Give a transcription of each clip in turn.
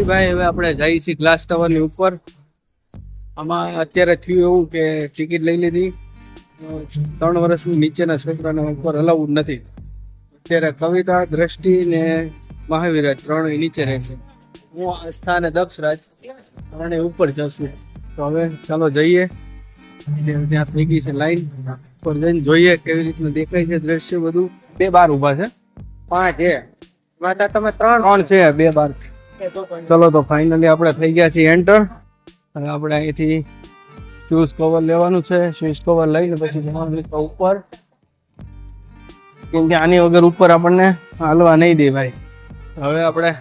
ભાઈ હવે આપણે જઈએ છીએ ગ્લાસ ટાવરની ઉપર. આમાં અત્યારે થયું એવું કે ટિકિટ લઈ લીધી, 3 વર્ષની નીચેના છોકરાને ઉપર અલાઉડ નથી. અત્યારે કવિતા, દ્રષ્ટિ ને મહાવીરાજ 3 નીચે રહેશે. હું આસ્થા અને દક્ષરાજ 3 ઉપર જશું. તો હવે ચાલો જઈએ. ત્યાં થઈ ગઈ છે લાઈન, ઉપર જઈને જોઈએ કેવી રીતનું દેખાય છે દ્રશ્ય બધું. 2 બાર ઊભા છે, 5 છે, તમે 3 છે, 2 બાર. ચલો તો ફાઇનલી આપણે થઈ ગયા છીએ એન્ટર. અને આપણે અહીંથી શૂઝ કવર લેવાનું છે. શૂઝ કવર લઈને પછી જવાનું છે ઉપર, કેમ કે આની વગર ઉપર આપણને હાલવા નહીં દે ભાઈ. હવે આપણે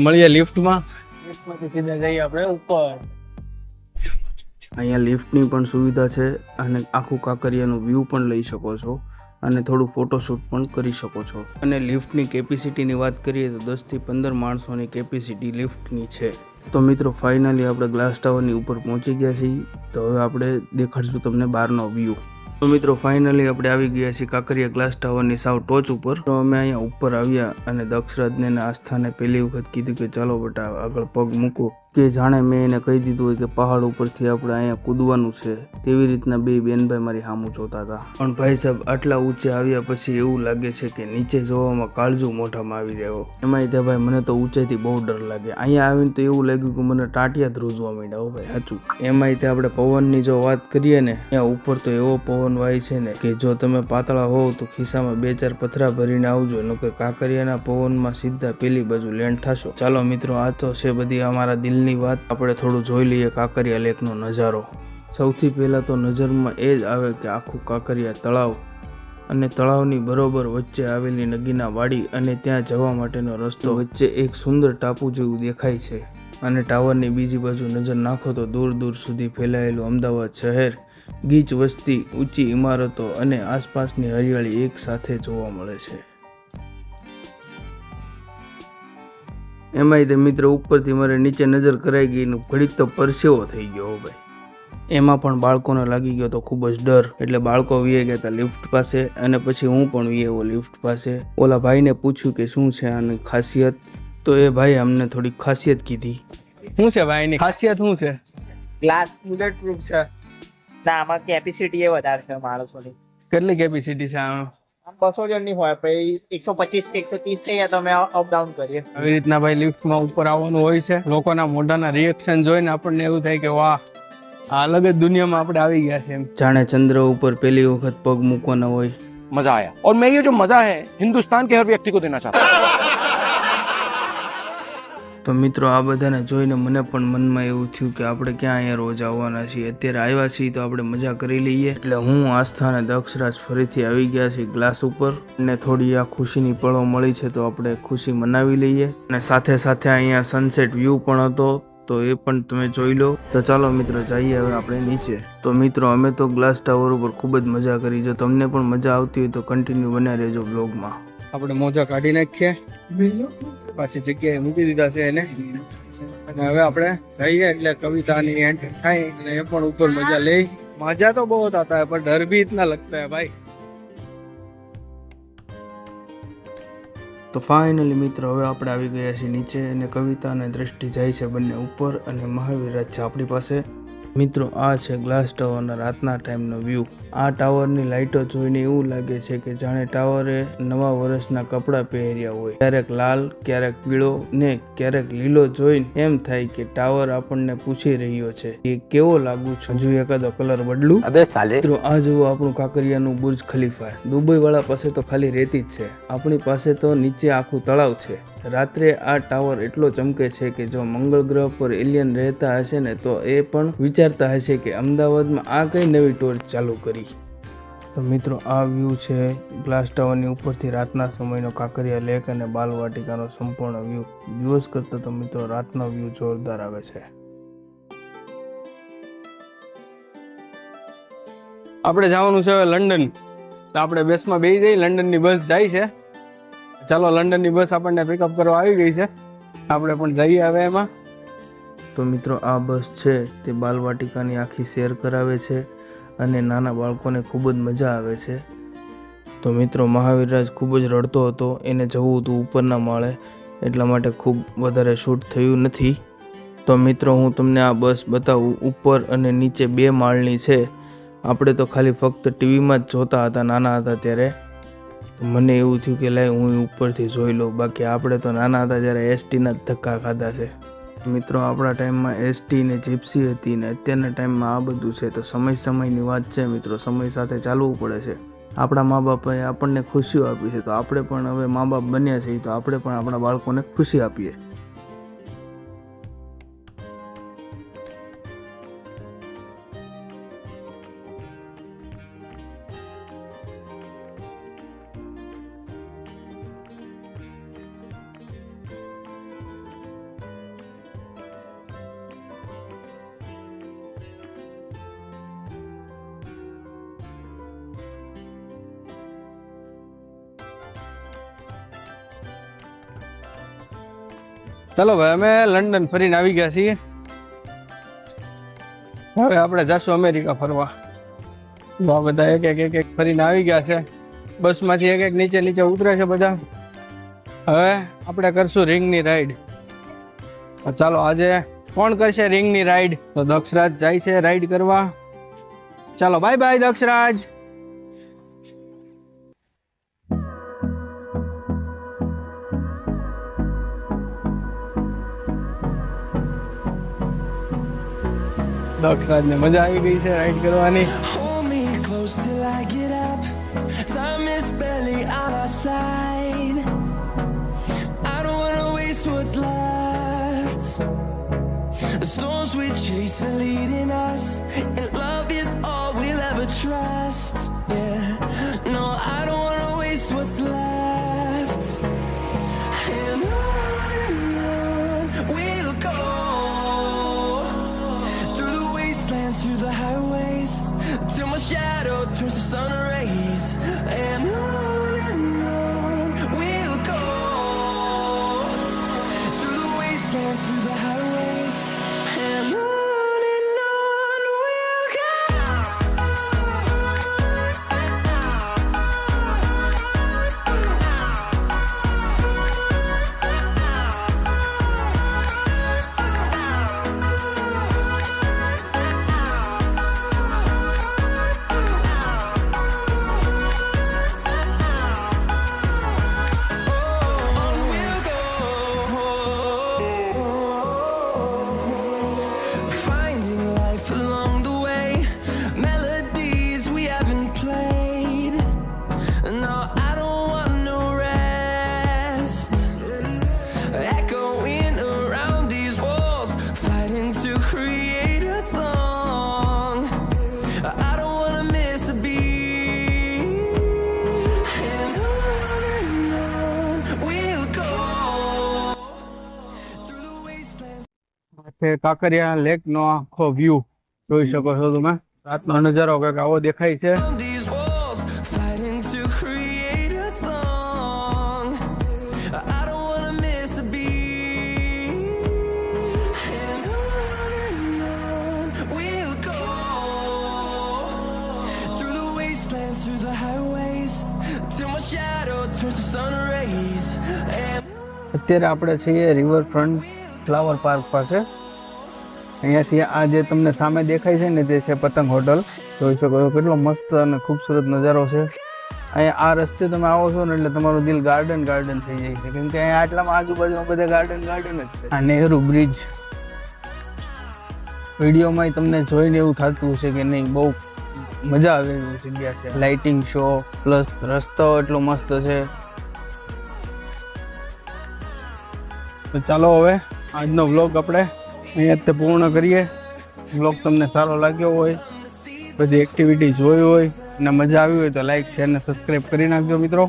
મળીએ લિફ્ટમાં. લિફ્ટમાંથી સીધા જઈએ આપણે ઉપર. અહીંયા લિફ્ટની પણ સુવિધા છે અને આખું કાંકરિયાનું વ્યૂ પણ લઈ શકો છો અને થોડું ફોટોશૂટ પણ કરી શકો છો. અને લિફ્ટની કેપેસિટીની વાત કરીએ તો 10 થી 15 માણસોની કેપેસિટી લિફ્ટની છે. તો મિત્રો ફાઇનલી આપણે ગ્લાસ ટાવરની ઉપર પહોંચી ગયા છીએ. તો હવે આપણે દેખાડશું તમને બહારનો વ્યૂ. તો મિત્રો ફાઇનલી આપણે આવી ગયા છીએ કાંકરિયા ગ્લાસ ટાવરની સાવ ટોચ ઉપર. તો અમે અહીંયા ઉપર આવ્યા અને દક્ષરાજને અને આસ્થાને પહેલી વખત કીધું કે ચાલો બેટા આગળ પગ મૂકો, કે જાણે મેં એને કહી દીધું હોય કે પહાડ ઉપરથી આપણે અહીંયા કૂદવાનું છે. તેવી રીતના બે બેનભાઈ મારી સામું જોતા હતા. પણ ભાઈ સાહેબ આટલા ઊંચે આવ્યા પછી એવું લાગે છે કે નીચે જોવામાં કાળજું મોઢામાં આવી જાય. એમાંય તે ભાઈ મને તો ઊંચાઈથી બહુ ડર લાગે. અહીંયા આવીને તો એવું લાગ્યું કે મને ટાટિયા ધ્રુજવા માંડ્યા. હો ભાઈ સાચું. એમાંય તે આપણે પવનની જો વાત કરીએ ને, ત્યાં ઉપર તો એવો પવન વાય છે ને કે જો તમે પાતળા હોવ તો ખિસ્સામાં 2-4 પથરા ભરીને આવજો, નકર કાંકરિયાના પવનમાં સીધા પેલી બાજુ લેન્ડ થશો. ચાલો મિત્રો, આ તો છે બધી અમારા દિલની વાત. આપણે થોડું જોઈ લઈએ કાંકરિયા લેકનો નજારો. સૌથી પહેલાં તો નજરમાં એ જ આવે કે આખું કાંકરિયા તળાવ અને તળાવની બરોબર વચ્ચે આવેલી નગીના વાડી અને ત્યાં જવા માટેનો રસ્તો. વચ્ચે એક સુંદર ટાપુ જેવું દેખાય છે. અને ટાવરની બીજી બાજુ નજર નાખો તો દૂર દૂર સુધી ફેલાયેલું અમદાવાદ શહેર, ગીચ વસ્તી, ઊંચી ઇમારતો અને આસપાસની હરિયાળી એક સાથે જોવા મળે છે. એમાંય તે મિત્ર ઉપરથી મારે નીચે નજર કરાઈ ગઈ, ઘડીક તો પરસેવો થઈ ગયો ભાઈ. એમાં પણ બાળકોને લાગી ગયો તો ખૂબ જ ડર. એટલે બાળકો વીએ ગયા હતા લિફ્ટ પાસે અને પછી હું પણ વીએવો લિફ્ટ પાસે. ઓલા ભાઈને પૂછ્યું કે શું છે આની ખાસિયત, તો એ ભાઈ અમને થોડી ખાસિયત કીધી. શું છે ભાઈ એની ખાસિયત? શું છે? ગ્લાસ બુલેટ પ્રૂફ છે. ના, આમાં કેપેસિટી એ વધારે છે માણસોની. કેટલી કેપેસિટી છે આમાં? 200 જણની હોય, પછી 125 કે 130 થઈ જાય તો અમે અપડાઉન કરીએ. આવી રીતના ભાઈ લિફ્ટમાં ઉપર આવવાનું હોય છે. લોકોના મોઢાના રિએક્શન જોઈને આપણને એવું થાય કે વાહ, આ અલગ જ દુનિયામાં આપણે આવી ગયા છે. જાણે ચંદ્ર ઉપર પહેલી વખત પગ મૂકવાના હોય. मजा आया और मैं ये जो मजा है हिंदुस्तान के हर व्यक्ति को देना चाहता हूँ. તો મિત્રો આ બધાને જોઈને મને પણ મનમાં એવું થયું કે આપણે ક્યાં અહીંયા રોજ આવવાના છીએ. અત્યારે આવ્યા છીએ તો આપણે મજા કરી લઈએ. એટલે હું, આસ્થા અને દક્ષરાજ ફરીથી આવી ગયા છીએ ગ્લાસ ઉપર અને થોડી આ ખુશીની પળો મળી છે તો આપણે ખુશી મનાવી લઈએ. અને સાથે સાથે અહીંયા સનસેટ વ્યૂ પણ હતો તો એ પણ તમે જોઈ લો. તો ચાલો મિત્રો જઈએ હવે આપણે નીચે. તો મિત્રો અમે તો ગ્લાસ ટાવર ઉપર ખૂબ જ મજા કરી. જો તમને પણ મજા આવતી હોય તો કન્ટિન્યુ બન્યા રહેજો બ્લોગમાં. આપણે મોજા કાઢી નાખીએ, પાછી જગ્યાએ મૂકી દીધા છે એને. અને હવે આપણે જઈએ એટલે કવિતાની એન્ડ થાય અને એ પણ ઉપર મજા લે. મજા તો બહુ आता है पर डर भी इतना लगता है भाई. તો ફાઇનલી મિત્રો હવે આપણે આવી ગયા છીએ નીચે અને કવિતા અને દ્રષ્ટિ જાય છે બંને ઉપર અને મહાવીરાજ છે આપણી પાસે. મિત્રો આ છે ગ્લાસ ટાવરના રાતના ટાઈમનો વ્યૂ. આ ટાવરની લાઇટો જોઈને એવું લાગે છે કે જાણે ટાવરે નવા વર્ષના કપડાં પહેર્યા હોય. ક્યારેક લાલ, ક્યારેક પીળો ને ક્યારેક લીલો જોઈને એમ થાય કે ટાવર આપણને પૂછી રહ્યો છે કે કેવો લાગુ છું, હજુ એકાદો કલર બદલું. મિત્રો આ જુઓ આપણું કાંકરિયાનું બુર્જ ખલીફા. દુબઈ વાળા પાસે તો ખાલી રેતી જ છે, આપણી પાસે તો નીચે આખું તળાવ છે. રાત્રે આ ટાવર એટલો ચમકે છે કે જો મંગળ ગ્રહ પર એલિયન રહેતા હશે ને તો એ પણ વિચારતા હશે કે અમદાવાદમાં આ કઈ નવી ટોર્ચ ચાલુ કરી. તો મિત્રો આ વ્યૂ છે ગ્લાસ ટાવરની ઉપરથી રાતના સમયનો કાંકરિયા લેક અને બાલવાટિકાનો સંપૂર્ણ વ્યૂ. દિવસ કરતાં તો મિત્રો રાતનો વ્યૂ જોરદાર આવે છે. આપણે જવાનું છે હવે લંડન. તો આપણે બસમાં બેસી જઈએ. લંડનની બસ જાય છે. ચાલો, લંડનની બસ આપણને પિકઅપ કરવા આવી ગઈ છે. આપણે પણ જઈએ હવે એમાં. તો મિત્રો આ બસ છે તે બાલવાટિકાની આખી શેર કરાવે છે અને નાના બાળકોને ખૂબ જ મજા આવે છે. તો મિત્રો મહાવીરરાજ ખૂબ જ રડતો હતો. એને જવું હતું ઉપરના માળે એટલા માટે ખૂબ વધારે શૂટ થયું નથી. તો મિત્રો હું તમને આ બસ બતાવું. ઉપર અને નીચે 2 માળની છે. આપણે તો ખાલી ફક્ત ટીવીમાં જ જોતા હતા નાના હતા ત્યારે. મને એવું થયું કે લાય હું ઉપરથી જોઈ લઉં. બાકી આપણે તો નાના હતા ત્યારે એસટીના જ ધક્કા ખાધા છે. મિત્રો આપણા ટાઈમમાં એસટી ને જીપ્સી હતી ને અત્યારના ટાઈમમાં આ બધું છે. તો સમયની વાત છે મિત્રો. સમય સાથે ચાલવું પડે છે. આપણા મા બાપે આપણને ખુશીઓ આપી છે, તો આપણે પણ હવે મા બાપ બન્યા છીએ, તો આપણે પણ આપણા બાળકોને ખુશી આપીએ. ચાલો ભાઈ, અમે લંડન ફરીને આવી ગયા છીએ. હવે આપણે જશું અમેરિકા ફરવા. આ બધા એક ફરીને આવી ગયા છે. બસમાંથી એક નીચે ઉતરે છે બધા. હવે આપણે કરશું રિંગની રાઈડ. ચાલો આજે કોણ કરશે રિંગની રાઈડ? તો દક્ષરાજ જાય છે રાઈડ કરવા. ચાલો બાય બાય દક્ષરાજ. દક્ષરાજ ને મજા આવી ગઈ છે રાઈડ કરવાની. Hold me close till I get up. Time is barely on our side. I don't wanna waste what's left. The storms we chase are leading us, and love is all we'll ever trust. Yeah, no, I don't wanna waste what's left. And on we'll go. Through the highways, till my shadow turns to sun rays. And on we'll go. Through the wastelands, through the highways. And on we'll go. Kankaria lake નો આખો view જોઈ શકો છો તમે. રાતનો નજારો કંઈક આવો દેખાય છે. These walls fighting to create a song. I don't wanna miss a beat. And on we'll go. Through the wastelands, through the highways, till my shadow turns to sun rays. અત્યારે આપણે છીએ રિવરફ્રન્ટ ફ્લાવર પાર્ક પાસે. અહીંયાથી આ જે તમને સામે દેખાય છે ને તે છે પતંગ હોટલ. જોઈ શકો છો કેટલો મસ્ત અને ખૂબસૂરત નજારો છે. અહીંયા આ રસ્તે તમે આવો છો ને એટલે તમારું દિલ ગાર્ડન થઈ જાય છે, કેમ કે અહીંયા આટલામાં આજુબાજુમાં બધા ગાર્ડન જ છે. આ નહેરુ બ્રિજ વિડીયોમાં તમને જોઈને એવું થતું હશે કે નહીં, બહુ મજા આવે એવી જગ્યા છે. લાઇટિંગ શો પ્લસ રસ્તો એટલો મસ્ત છે. તો ચાલો હવે આજનો વ્લોગ આપણે અહીંયા પૂર્ણ કરીએ. વ્લોગ તમને સારો લાગ્યો હોય, બધી એક્ટિવિટી જોઈ હોય અને મજા આવી હોય તો લાઈક શેર અને સબસ્ક્રાઈબ કરી નાખજો મિત્રો.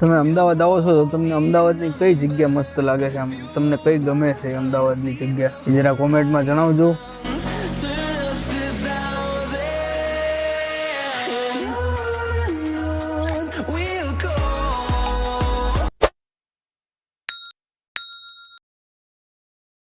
તમે અમદાવાદ આવો છો તો તમને અમદાવાદની કઈ જગ્યા મસ્ત લાગે છે, આમ તમને કઈ ગમે છે અમદાવાદની જગ્યા જરા કોમેન્ટમાં જણાવજો.